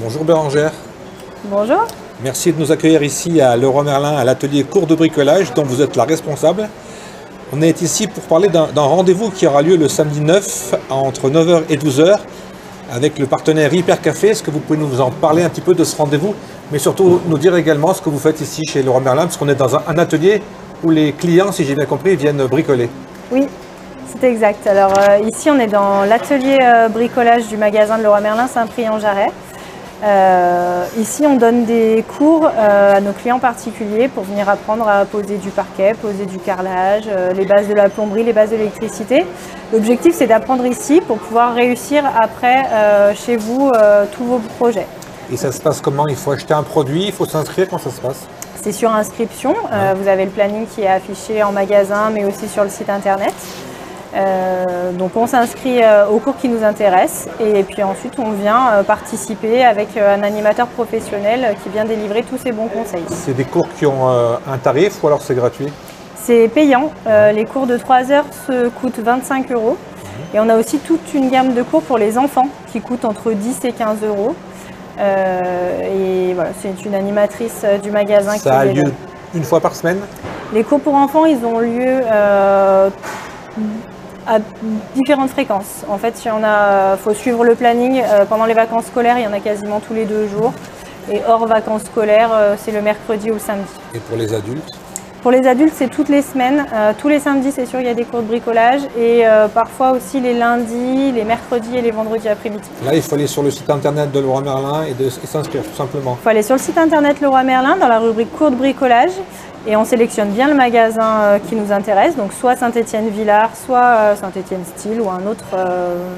Bonjour Bérangère. Bonjour. Merci de nous accueillir ici à Leroy Merlin, à l'atelier cours de bricolage dont vous êtes la responsable. On est ici pour parler d'un rendez-vous qui aura lieu le samedi 9 entre 9 h et 12 h avec le partenaire Hyper Café. Est-ce que vous pouvez nous en parler un petit peu de ce rendez-vous, mais surtout nous dire également ce que vous faites ici chez Leroy Merlin, parce qu'on est dans un atelier où les clients, si j'ai bien compris, viennent bricoler. Oui, c'est exact. Alors ici on est dans l'atelier bricolage du magasin de Leroy Merlin Saint-Prix-en-Jarret. Ici on donne des cours à nos clients particuliers pour venir apprendre à poser du parquet, poser du carrelage, les bases de la plomberie, les bases de l'électricité. L'objectif c'est d'apprendre ici pour pouvoir réussir après chez vous tous vos projets. Et ça se passe comment? Il faut acheter un produit, il faut s'inscrire, comment ça se passe? C'est sur inscription, vous avez le planning qui est affiché en magasin mais aussi sur le site internet. Donc on s'inscrit au cours qui nous intéresse et puis ensuite on vient participer avec un animateur professionnel qui vient délivrer tous ces bons conseils. C'est des cours qui ont un tarif ou alors c'est gratuit? C'est payant, les cours de 3 heures coûtent 25 € et on a aussi toute une gamme de cours pour les enfants qui coûtent entre 10 et 15 €. Et voilà, c'est une animatrice du magasin qui ça a lieu une fois par semaine? Les cours pour enfants, ils ont lieu à différentes fréquences. En fait, il faut suivre le planning. Pendant les vacances scolaires, il y en a quasiment tous les 2 jours. Et hors vacances scolaires, c'est le mercredi ou le samedi. Et pour les adultes? Pour les adultes, c'est toutes les semaines. Tous les samedis, c'est sûr, il y a des cours de bricolage. Et parfois aussi les lundis, les mercredis et les vendredis après-midi. Là, il faut aller sur le site internet de Leroy Merlin et s'inscrire tout simplement. Il faut aller sur le site internet Leroy Merlin dans la rubrique cours de bricolage. Et on sélectionne bien le magasin qui nous intéresse, donc soit Saint-Étienne-Villars, soit Saint-Étienne-Style ou un autre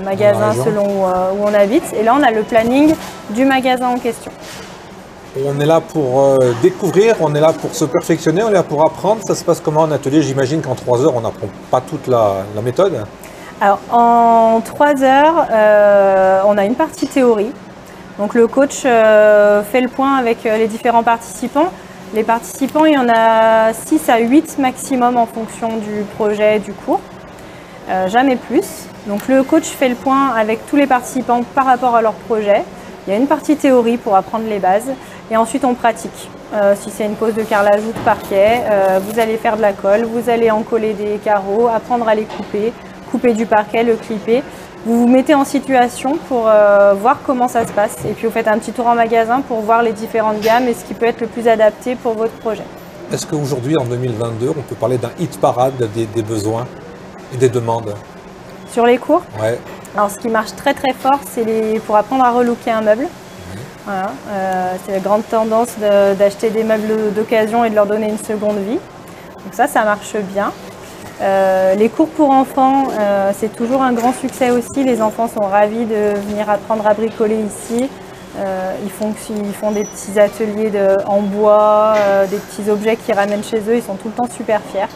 magasin selon où on habite. Et là, on a le planning du magasin en question. On est là pour découvrir, on est là pour se perfectionner, on est là pour apprendre. Ça se passe comment en atelier? J'imagine qu'en 3 heures, on n'apprend pas toute la méthode. Alors, en 3 heures, on a une partie théorie. Donc, le coach fait le point avec les différents participants. Les participants, il y en a 6 à 8 maximum en fonction du projet et du cours, jamais plus. Donc le coach fait le point avec tous les participants par rapport à leur projet. Il y a une partie théorie pour apprendre les bases et ensuite on pratique. Si c'est une pose de carrelage ou de parquet, vous allez faire de la colle, vous allez encoller des carreaux, apprendre à les couper, couper du parquet, le clipper. Vous vous mettez en situation pour voir comment ça se passe et puis vous faites un petit tour en magasin pour voir les différentes gammes et ce qui peut être le plus adapté pour votre projet. Est-ce qu'aujourd'hui, en 2022, on peut parler d'un hit parade des besoins et des demandes? Sur les cours? Ouais. Alors ce qui marche très très fort, c'est pour apprendre à relooker un meuble. Voilà, c'est la grande tendance d'acheter des meubles d'occasion et de leur donner une seconde vie. Donc ça marche bien. Les cours pour enfants, c'est toujours un grand succès aussi. Les enfants sont ravis de venir apprendre à bricoler ici. Ils font des petits ateliers en bois, des petits objets qu'ils ramènent chez eux. Ils sont tout le temps super fiers.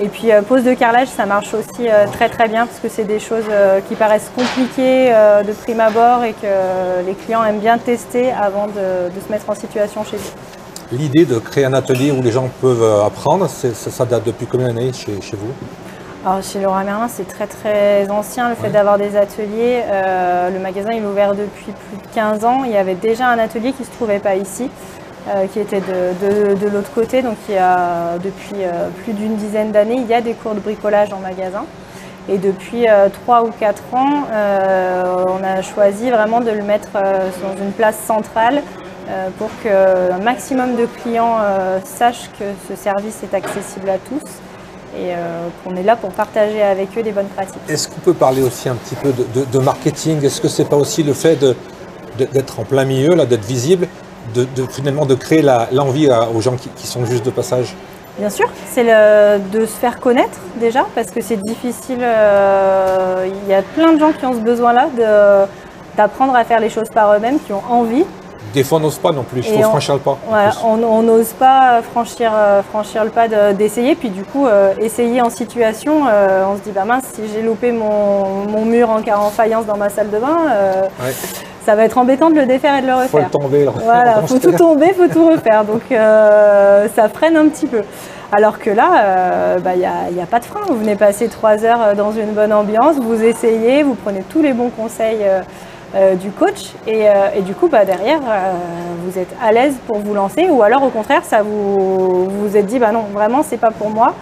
Et puis pose de carrelage, ça marche aussi très très bien parce que c'est des choses qui paraissent compliquées de prime abord et que les clients aiment bien tester avant de se mettre en situation chez eux. L'idée de créer un atelier où les gens peuvent apprendre, ça date depuis combien d'années chez vous? Alors chez Leroy Merlin, c'est très très ancien le fait d'avoir des ateliers. Le magasin il est ouvert depuis plus de 15 ans. Il y avait déjà un atelier qui ne se trouvait pas ici, qui était de l'autre côté. Donc il y a, depuis plus d'une dizaine d'années, il y a des cours de bricolage en magasin. Et depuis 3 ou 4 ans, on a choisi vraiment de le mettre dans une place centrale pour qu'un maximum de clients sachent que ce service est accessible à tous et qu'on est là pour partager avec eux des bonnes pratiques. Est-ce qu'on peut parler aussi un petit peu de marketing? Est-ce que ce n'est pas aussi le fait d'être en plein milieu, d'être visible, finalement de créer l'envie aux gens qui sont juste de passage? Bien sûr, c'est de se faire connaître déjà parce que c'est difficile, il y a plein de gens qui ont ce besoin-là d'apprendre à faire les choses par eux-mêmes, qui ont envie. Des fois on n'ose pas non plus, il faut franchir le pas. Voilà, on n'ose pas franchir le pas d'essayer, puis du coup essayer en situation, on se dit bah mince, si j'ai loupé mon mur en faïence dans ma salle de bain, ça va être embêtant de le défaire et de le refaire. Faut le tomber. Voilà, faut tout tomber, faut tout refaire, donc ça freine un petit peu. Alors que là, y a pas de frein, vous venez passer 3 heures dans une bonne ambiance, vous essayez, vous prenez tous les bons conseils du coach et du coup derrière vous êtes à l'aise pour vous lancer ou alors au contraire ça vous êtes dit non vraiment c'est pas pour moi.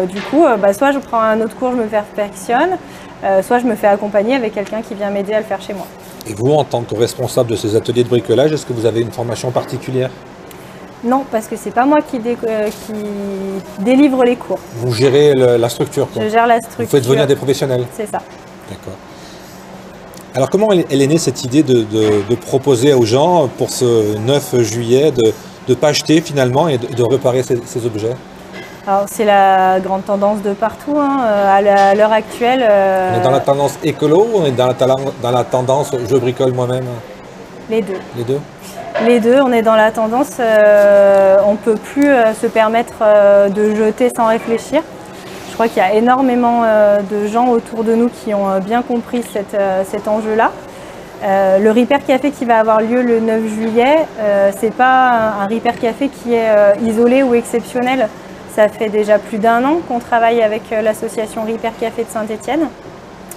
Du coup soit je prends un autre cours, je me perfectionne, soit je me fais accompagner avec quelqu'un qui vient m'aider à le faire chez moi. Et vous, en tant que responsable de ces ateliers de bricolage, est-ce que vous avez une formation particulière? Non, parce que c'est pas moi qui délivre les cours. Vous gérez la structure, quoi. Je gère la structure. Vous faites venir des professionnels. C'est ça. D'accord. Alors comment elle est née cette idée de proposer aux gens pour ce 9 juillet de ne pas acheter finalement et de réparer ces objets? Alors c'est la grande tendance de partout, hein. À l'heure actuelle. On est dans la tendance écolo ou on est dans la tendance je bricole moi-même? Les deux. Les deux? Les deux, on est dans la tendance, on ne peut plus se permettre de jeter sans réfléchir. Je crois qu'il y a énormément de gens autour de nous qui ont bien compris cet enjeu-là. Le Repair Café qui va avoir lieu le 9 juillet, c'est pas un Repair Café qui est isolé ou exceptionnel. Ça fait déjà plus d'1 an qu'on travaille avec l'association Repair Café de Saint-Étienne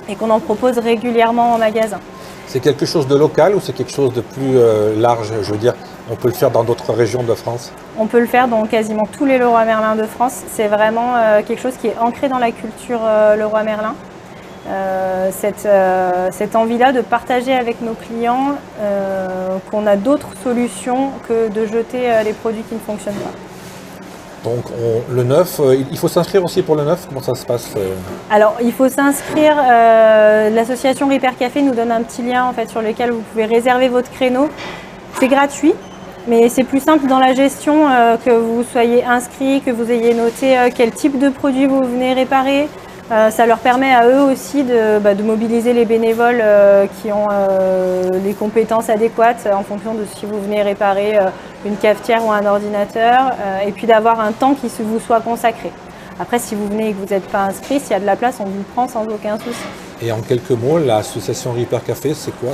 et qu'on en propose régulièrement en magasin. C'est quelque chose de local ou c'est quelque chose de plus large? Je veux dire, on peut le faire dans d'autres régions de France? On peut le faire dans quasiment tous les Leroy Merlin de France. C'est vraiment quelque chose qui est ancré dans la culture Leroy Merlin. Cette envie-là de partager avec nos clients qu'on a d'autres solutions que de jeter les produits qui ne fonctionnent pas. Donc le 9, il faut s'inscrire aussi pour le 9, comment ça se passe? Alors il faut s'inscrire, l'association Repair Café nous donne un petit lien en fait, sur lequel vous pouvez réserver votre créneau. C'est gratuit, mais c'est plus simple dans la gestion que vous soyez inscrit, que vous ayez noté quel type de produit vous venez réparer. Ça leur permet à eux aussi de mobiliser les bénévoles qui ont les compétences adéquates en fonction de si vous venez réparer une cafetière ou un ordinateur et puis d'avoir un temps qui vous soit consacré. Après, si vous venez et que vous n'êtes pas inscrit, s'il y a de la place, on vous prend sans aucun souci. Et en quelques mots, l'association Repair Café, c'est quoi?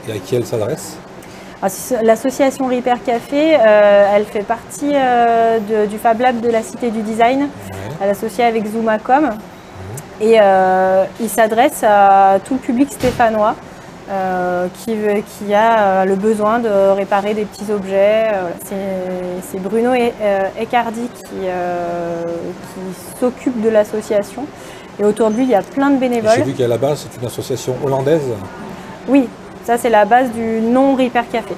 Et à qui elle s'adresse? L'association Repair Café, elle fait partie du Fab Lab de la Cité du Design. Ouais. Elle est associée avec Zoomacom. Et il s'adresse à tout le public stéphanois qui a le besoin de réparer des petits objets. C'est Bruno Ecardi qui s'occupe de l'association. Et autour de lui, il y a plein de bénévoles. J'ai vu qu'à la base, c'est une association hollandaise. Oui, ça c'est la base du nom Repair Café.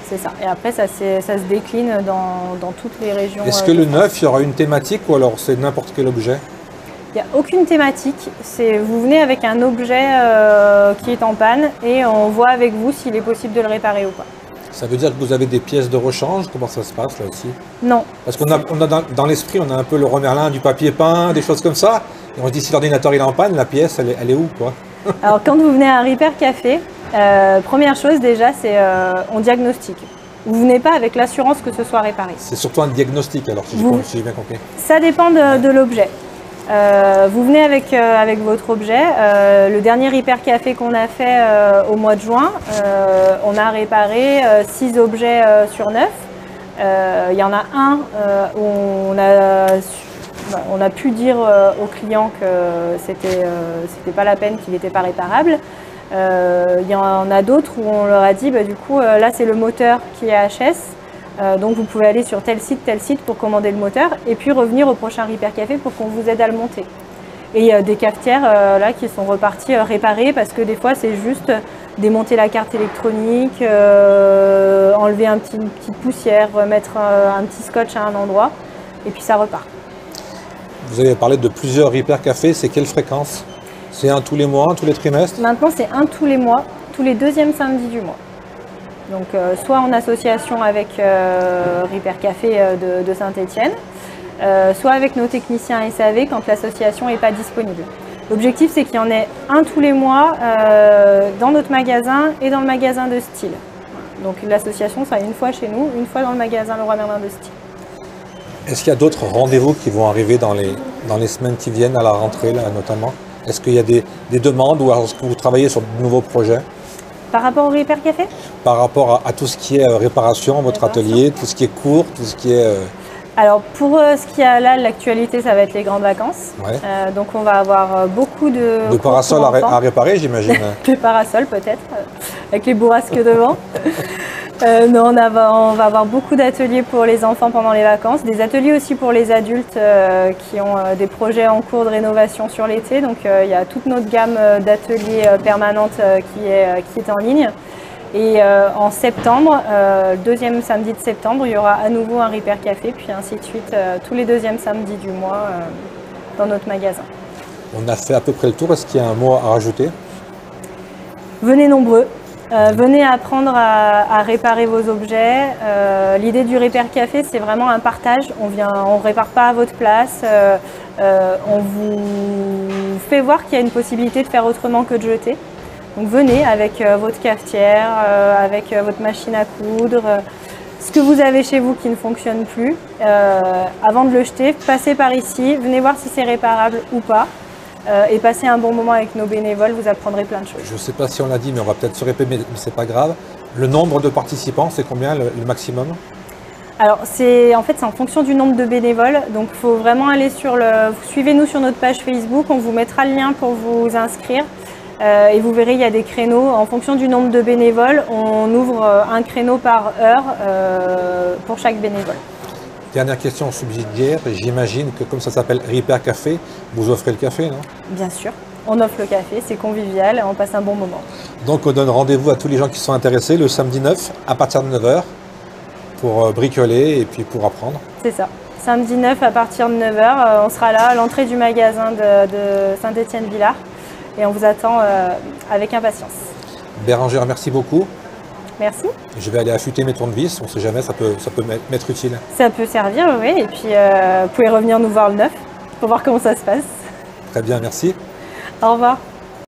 C'est ça. Et après, ça se décline dans toutes les régions. Est-ce que le 9, il y aura une thématique ou alors c'est n'importe quel objet? Il n'y a aucune thématique. Vous venez avec un objet qui est en panne et on voit avec vous s'il est possible de le réparer ou pas. Ça veut dire que vous avez des pièces de rechange? Comment ça se passe là aussi? Non. Parce qu'on a dans l'esprit, on a un peu le Leroy Merlin, du papier peint, des choses comme ça. Et on se dit si l'ordinateur il est en panne, la pièce elle est où quoi? Alors quand vous venez à un Repair Café, première chose déjà, c'est on diagnostique. Vous venez pas avec l'assurance que ce soit réparé. C'est surtout un diagnostic alors, si j'ai bien compris. Ça dépend de l'objet. Vous venez avec votre objet. Le dernier Repair Café qu'on a fait au mois de juin, on a réparé 6 objets sur 9. Il y en a un où on a pu dire au client que c'était pas la peine, qu'il n'était pas réparable. Il y en a d'autres où on leur a dit du coup là c'est le moteur qui est HS. Donc vous pouvez aller sur tel site pour commander le moteur et puis revenir au prochain Repair Café pour qu'on vous aide à le monter. Et il y a des cafetières là qui sont reparties réparées parce que des fois c'est juste démonter la carte électronique, enlever une petite poussière, remettre un petit scotch à un endroit et puis ça repart. Vous avez parlé de plusieurs Repair Café, c'est quelle fréquence? C'est un tous les mois, un tous les trimestres? Maintenant c'est un tous les mois, tous les deuxièmes samedis du mois. Donc soit en association avec Repair Café de Saint-Étienne, soit avec nos techniciens SAV quand l'association n'est pas disponible. L'objectif c'est qu'il y en ait un tous les mois dans notre magasin et dans le magasin de style. Donc l'association sera une fois chez nous, une fois dans le magasin Leroy Merlin de style. Est-ce qu'il y a d'autres rendez-vous qui vont arriver dans les semaines qui viennent à la rentrée là, notamment? Est-ce qu'il y a des demandes ou est-ce que vous travaillez sur de nouveaux projets? Par rapport au Repair Café? Par rapport à tout ce qui est réparation, votre atelier, tout ce qui est cours, tout ce qui est... Alors pour ce qui a là, l'actualité, ça va être les grandes vacances. Ouais. Donc on va avoir beaucoup de parasols à réparer, j'imagine. Des parasols peut-être, avec les bourrasques devant. Non, on va avoir beaucoup d'ateliers pour les enfants pendant les vacances, des ateliers aussi pour les adultes qui ont des projets en cours de rénovation sur l'été. Donc il y a toute notre gamme d'ateliers permanentes qui est en ligne. Et en septembre, le deuxième samedi de septembre, il y aura à nouveau un Repair Café, puis ainsi de suite tous les deuxièmes samedis du mois dans notre magasin. On a fait à peu près le tour. Est-ce qu'il y a un mot à rajouter? Venez nombreux. Venez apprendre à réparer vos objets. L'idée du Repair Café, c'est vraiment un partage. On ne répare pas à votre place. On vous fait voir qu'il y a une possibilité de faire autrement que de jeter. Donc venez avec votre cafetière, avec votre machine à coudre, ce que vous avez chez vous qui ne fonctionne plus. Avant de le jeter, passez par ici, venez voir si c'est réparable ou pas. Et passez un bon moment avec nos bénévoles, vous apprendrez plein de choses. Je ne sais pas si on l'a dit, mais on va peut-être se répéter, mais c'est pas grave. Le nombre de participants, c'est combien le maximum? Alors en fait c'est en fonction du nombre de bénévoles, donc il faut vraiment aller suivez-nous sur notre page Facebook, on vous mettra le lien pour vous inscrire. Et vous verrez, il y a des créneaux. En fonction du nombre de bénévoles, on ouvre un créneau par heure pour chaque bénévole. Dernière question subsidiaire. J'imagine que comme ça s'appelle Repair Café, vous offrez le café, non? Bien sûr. On offre le café, c'est convivial et on passe un bon moment. Donc on donne rendez-vous à tous les gens qui sont intéressés le samedi 9 à partir de 9 h pour bricoler et puis pour apprendre. C'est ça. Samedi 9 à partir de 9 h, on sera là à l'entrée du magasin de Saint-Étienne-Villars. Et on vous attend avec impatience. Bérangère, merci beaucoup. Merci. Je vais aller affûter mes tournevis, on ne sait jamais, ça peut m'être utile. Ça peut servir, oui. Et puis, vous pouvez revenir nous voir le 9 pour voir comment ça se passe. Très bien, merci. Au revoir.